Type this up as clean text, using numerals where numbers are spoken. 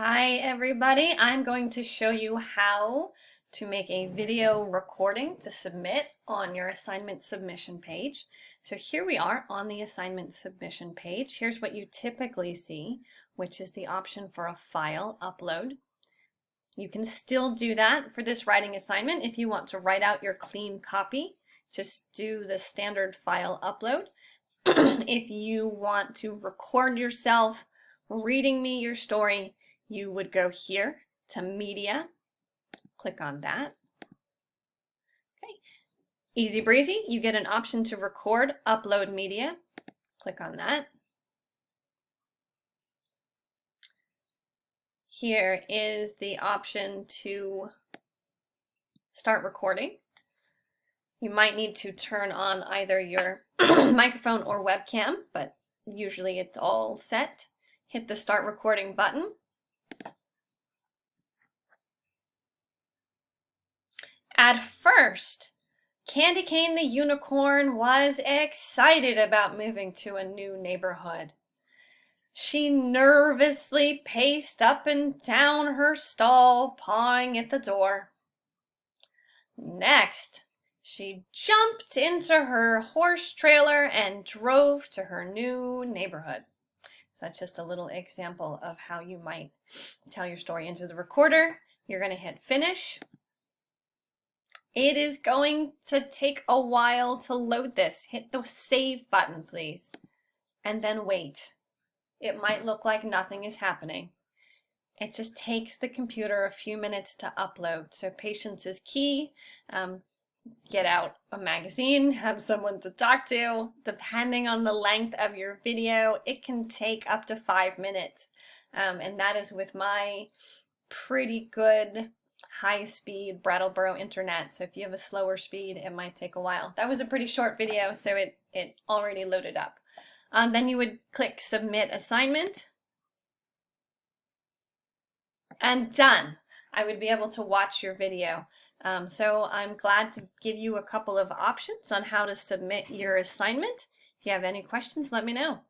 Hi everybody, I'm going to show you how to make a video recording to submit on your assignment submission page. So here we are on the assignment submission page. Here's what you typically see, which is the option for a file upload. You can still do that for this writing assignment if you want to write out your clean copy. Just do the standard file upload. If you want to record yourself reading me your story, you would go here to media, click on that. Okay, easy breezy. You get an option to record, upload media, click on that. Here is the option to start recording. You might need to turn on either your microphone or webcam, but usually it's all set. Hit the start recording button. At first, Candy Cane the unicorn was excited about moving to a new neighborhood. She nervously paced up and down her stall, pawing at the door. Next, she jumped into her horse trailer and drove to her new neighborhood. So that's just a little example of how you might tell your story into the recorder. You're going to hit finish. It is going to take a while to load this. Hit the save button, please, and then wait. It might look like nothing is happening. It just takes the computer a few minutes to upload, so patience is key. Get out a magazine, have someone to talk to. Depending on the length of your video, it can take up to 5 minutes, and that is with my pretty good high-speed Brattleboro internet, so if you have a slower speed, it might take a while. That was a pretty short video, so it already loaded up. Then you would click Submit Assignment, and done. I would be able to watch your video. So I'm glad to give you a couple of options on how to submit your assignment. If you have any questions, let me know.